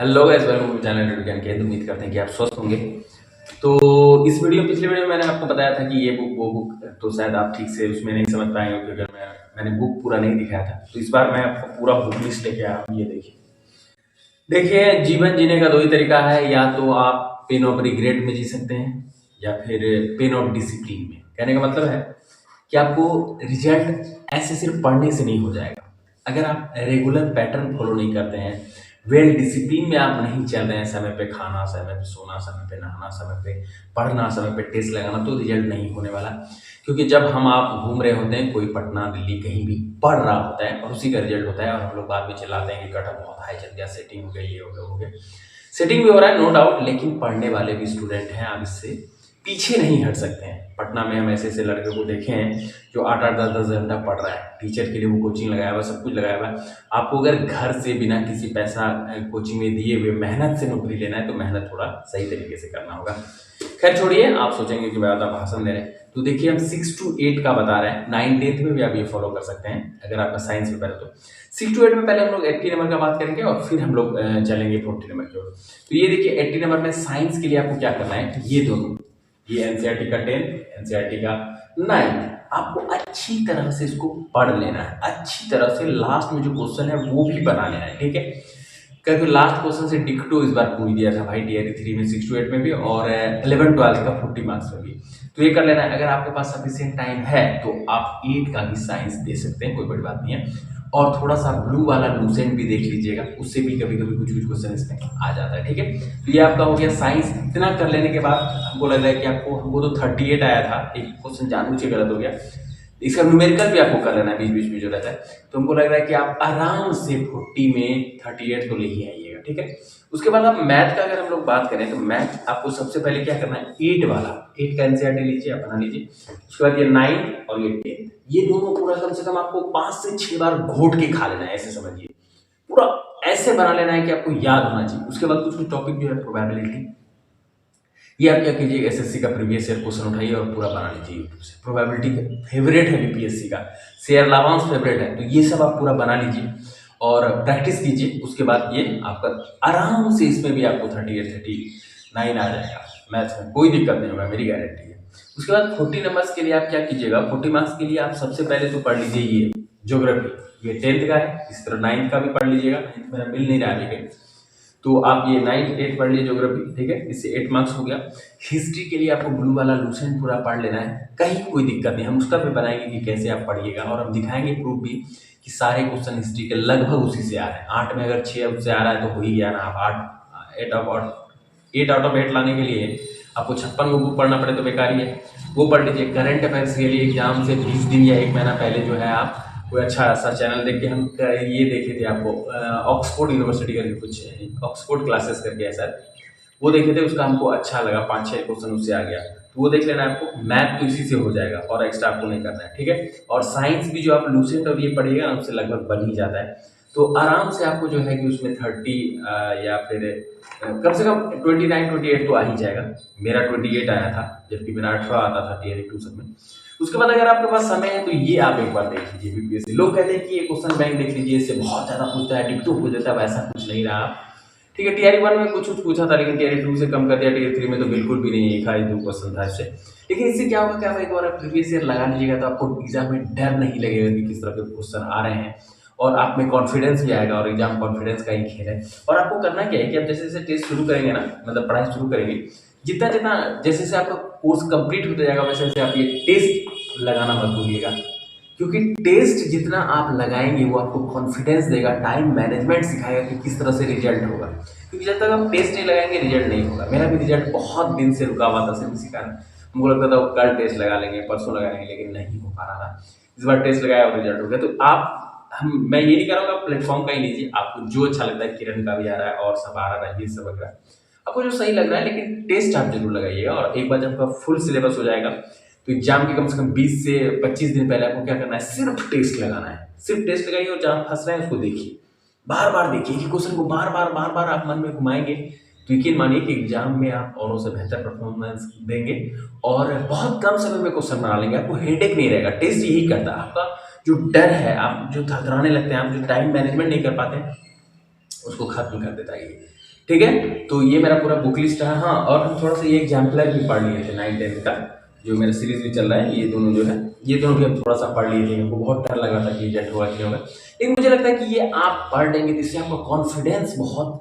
Hello guys, welcome to channel विज्ञान के। उम्मीद करते हैं कि आप स्वस्थ होंगे। तो पिछले वीडियो में मैंने आपको बताया था कि ये बुक वो बुक, तो शायद आप ठीक से उसमें नहीं समझ पाए हो क्योंकि मैंने बुक पूरा नहीं दिखाया था। तो इस बार मैं आपको पूरा बुक लिस्ट लेके आया हूँ। ये देखिए देखिए, जीवन जीने का दो ही तरीका है, या तो आप पेन ऑफ रिग्रेट में जी सकते हैं या फिर पेन ऑफ डिसिप्लिन में। कहने का मतलब है कि आपको रिजल्ट ऐसे सिर्फ पढ़ने से नहीं हो जाएगा। अगर आप रेगुलर पैटर्न फॉलो नहीं करते हैं, वेल डिसिप्लिन में आप नहीं चल रहे हैं, समय पे खाना, समय पे सोना, समय पे नहाना, समय पे पढ़ना, समय पे टेस्ट लगाना, तो रिजल्ट नहीं होने वाला। क्योंकि जब हम आप घूम रहे होते हैं, कोई पटना दिल्ली कहीं भी पढ़ रहा होता है और उसी का रिजल्ट होता है, और हम लोग बाद में चिल्लाते हैं कि कट ऑफ बहुत हाई चल गया, सेटिंग हो गई, ये हो गया, हो गया। सेटिंग भी हो रहा है, नो डाउट, लेकिन पढ़ने वाले भी स्टूडेंट हैं, आप इससे पीछे नहीं हट सकते हैं। पटना में हम ऐसे ऐसे लड़के को देखे हैं जो 8-8, 10-10 घंटा पढ़ रहा है, टीचर के लिए वो कोचिंग लगाया हुआ, सब कुछ लगाया हुआ है। आपको अगर घर से बिना किसी पैसा कोचिंग में दिए हुए मेहनत से नौकरी लेना है, तो मेहनत थोड़ा सही तरीके से करना होगा। खैर छोड़िए, आप सोचेंगे कि ज़्यादा भाषण दे रहे हैं, तो देखिए हम 6 to 8 का बता रहे हैं। 9th-10th में भी आप ये फॉलो कर सकते हैं अगर आपका साइंस पेपर है तो। 6 to 8 में पहले हम लोग 80 नंबर का बात करेंगे और फिर हम लोग चलेंगे 40 नंबर की ओर। तो ये देखिए 80 नंबर में साइंस के लिए आपको क्या करना है, ये दोनों, ये एनसीईआरटी का 10th, एनसीईआरटी का 9th, आपको अच्छी तरह से इसको पढ़ लेना है, अच्छी तरह से। लास्ट में जो क्वेश्चन है वो भी बना लेना है, ठीक है। क्योंकि लास्ट क्वेश्चन से डिक्टो इस बार पूछ दिया था भाई, टीआरई 3 में 6 to 8 में भी और 11-12 का 40 मार्क्स में भी। तो ये कर लेना है। अगर आपके पास सफिशिएंट टाइम है तो आप 8 का भी साइंस दे सकते हैं, कोई बड़ी बात नहीं है। और थोड़ा सा ब्लू वाला लूसेंट भी देख लीजिएगा, उससे भी कभी कभी कुछ कुछ क्वेश्चन इसमें आ जाता है, ठीक है। तो ये आपका हो गया साइंस। इतना कर लेने के बाद हमको लग रहा है कि हमको तो 38 आया था, एक क्वेश्चन जानबूझ के गलत हो गया। इसका न्यूमेरिकल भी आपको कर लेना है, बीच बीच में जो रहता है। तो हमको लग रहा है कि आप आराम से 40 में 38 तो ले ही आइएगा, ठीक है। उसके बाद आप मैथ का अगर हम लोग बात करें तो मैथ आपको सबसे पहले क्या करना है, 8 वाला, 8 का एनसीईआरटी लीजिए, अपना लीजिए। उसके बाद ये 9 और ये 10, ये दोनों पूरा कम से कम आपको 5 से 6 बार घोट के खा लेना है, ऐसे समझिए। पूरा ऐसे बना लेना है कि आपको याद होना चाहिए। उसके बाद कुछ कुछ टॉपिक जो है, प्रोबेबिलिटी, ये आप क्या कीजिए, एसएससी का प्रीवियस ईयर क्वेश्चन उठाइए और पूरा बना लीजिए यूट्यूब से। प्रोबेबिलिटी का फेवरेट है बीपीएससी का, शेयर लाभांश फेवरेट है, तो ये सब आप पूरा बना लीजिए और प्रैक्टिस कीजिए। उसके बाद ये आपका आराम से, इसमें भी आपको 38, 39 आ जाएगा। मैथ्स में कोई दिक्कत नहीं होगा, मेरी गारंटी है। उसके बाद 40 नंबर्स के लिए आप क्या कीजिएगा, 40 मार्क्स के लिए आप सबसे पहले तो पढ़ लीजिए ये ज्योग्राफी। ये 10th का है, इस तरह 9th का भी पढ़ लीजिएगा। 9th मेरा मिल नहीं रहा है, तो आप ये 9, 8 पढ़ लीजिए ज्योग्राफी, ठीक है। इससे 8 मार्क्स हो गया। हिस्ट्री के लिए आपको ब्लू वाला लूसेंट पूरा पढ़ लेना है, कहीं कोई दिक्कत नहीं, हम उसका भी बनाएंगे कि कैसे आप पढ़िएगा, और हम दिखाएंगे प्रूफ भी कि सारे क्वेश्चन हिस्ट्री के लगभग उसी से आ रहे हैं। 8 में अगर 6 उससे आ रहा है तो हो ही गया ना। आप 8 आउट ऑफ 8 लाने के लिए आपको 56 को बुक पढ़ना पड़े तो बेकार ही है, वो पढ़ लीजिए। करंट अफेयर्स के लिए एग्जाम से 20 दिन या 1 महीना पहले जो है, आप कोई अच्छा सा चैनल देख के, हम ये देखे थे आपको ऑक्सफोर्ड यूनिवर्सिटी करके कुछ ऑक्सफोर्ड क्लासेस करके है सर, वो देखे थे, उसका हमको अच्छा लगा, 5-6 क्वेश्चन उससे आ गया, तो वो देख लेना आपको। मैथ तो इसी से हो जाएगा और एक्स्ट्रा आपको नहीं करना है, ठीक है। और साइंस भी जो आप लूसेंट और ये पढ़िएगा ना, उससे लगभग बन ही जाता है। तो आराम से आपको जो है कि उसमें 30 या फिर कम से कम 29-28 तो आ ही जाएगा। मेरा 28 आया था, जबकि मेरा 18 आता था टीआरई 2 सब में। उसके बाद अगर आपके पास समय है तो ये आप एक बार देख लीजिए बीपीएससी। लोग कहते हैं कि ये क्वेश्चन बैंक देख लीजिए, इससे बहुत ज्यादा पूछता है, डिक्टो पूछ देता है, वैसा कुछ नहीं रहा, ठीक है। टीआरई 1 में कुछ कुछ पूछा था, लेकिन टीआरई 2 से कम कर दिया। टीआरई 3 में तो बिल्कुल भी नहीं, 1-2 क्वेश्चन था इससे। लेकिन इससे क्या होगा, क्या एक बार प्रीवियस ईयर लगा लीजिएगा तो आपको एग्जाम में डर नहीं लगेगा कि किस तरह के क्वेश्चन आ रहे हैं, और आप में कॉन्फिडेंस भी आएगा। और एग्जाम कॉन्फिडेंस का ही खेल है। और आपको करना क्या है कि आप जैसे जैसे टेस्ट शुरू करेंगे ना, मतलब पढ़ाई शुरू करेंगे, जितना जितना जैसे जैसे आपका कोर्स कंप्लीट होता जाएगा, वैसे वैसे आप ये टेस्ट लगाना मत भूलिएगा। क्योंकि टेस्ट जितना आप लगाएंगे वो आपको कॉन्फिडेंस देगा, टाइम मैनेजमेंट सिखाएगा कि किस तरह से रिजल्ट होगा। क्योंकि जब तक आप टेस्ट नहीं लगाएंगे, रिजल्ट नहीं होगा। मेरा भी रिजल्ट बहुत दिन से रुका हुआ था, सिर्फ इसी कारण। हमको लगता था कल टेस्ट लगा लेंगे, परसों लगा लेंगे, लेकिन नहीं हो पा रहा था। इस बार टेस्ट लगाया और रिजल्ट हो गया। तो मैं ये नहीं कह रहा हूँ आप प्लेटफॉर्म का ही लीजिए, आपको जो अच्छा लगता है, किरण का भी आ रहा है और सब आ रहा है, ये सब वगैरह आपको जो सही लग रहा है, लेकिन टेस्ट आप जरूर लगाइएगा। और एक बार जब आपका फुल सिलेबस हो जाएगा तो एग्जाम के कम से कम 20 से 25 दिन पहले आपको क्या करना है, सिर्फ टेस्ट लगाना है। सिर्फ टेस्ट लगाइए और जहाँ फंस रहे हैं उसको देखिए, बार बार देखिए कि क्वेश्चन को बार बार आप मन में घुमाएंगे तो यकीन मानिए कि एग्जाम में आप औरों से बेहतर परफॉर्मेंस देंगे और बहुत कम समय में क्वेश्चन बना लेंगे। आपको हेडेक नहीं रहेगा। टेस्ट यही करता है, आपका जो डर है, आप जो घबराने लगते हैं, आप जो टाइम मैनेजमेंट नहीं कर पाते हैं, उसको खत्म कर देता है ये। ठीक है, तो ये मेरा पूरा बुक लिस्ट है। हाँ, और हम थोड़ा सा ये एग्जाम्पलर भी पढ़ लिए थे 9-10 का, जो मेरा सीरीज भी चल रहा है, ये दोनों जो है, ये दोनों भी हम थोड़ा सा पढ़ लिए थे। हमको बहुत डर लग रहा था कि रिजेक्ट होगा कि नहीं होगा, लेकिन मुझे लगता है कि ये आप पढ़ लेंगे तो इससे आपका कॉन्फिडेंस बहुत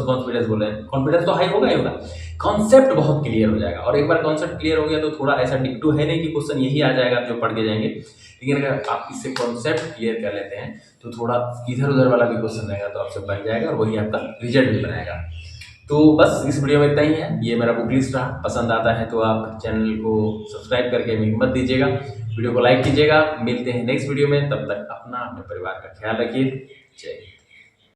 कॉन्फिडेंस बोल रहे हैं, कॉन्फिडेंस तो हाई होगा ही होगा, कॉन्सेप्ट बहुत क्लियर हो जाएगा। और एक बार कॉन्सेप्ट क्लियर हो गया तो थोड़ा ऐसा डिक्टो है नहीं कि क्वेश्चन यही आ जाएगा जो पढ़ के जाएंगे, लेकिन अगर आप इससे कॉन्सेप्ट क्लियर कर लेते हैं तो थोड़ा इधर उधर वाला भी क्वेश्चन रहेगा तो आपसे बन जाएगा और वही आपका रिजल्ट भी बनाएगा। तो बस इस वीडियो में इतना ही है। ये मेरा बुक लिस्ट रहा, पसंद आता है तो आप चैनल को सब्सक्राइब करके हमें हिम्मत दीजिएगा, वीडियो को लाइक कीजिएगा। मिलते हैं नेक्स्ट वीडियो में, तब तक अपना अपने परिवार का ख्याल रखिए। जय हिंद।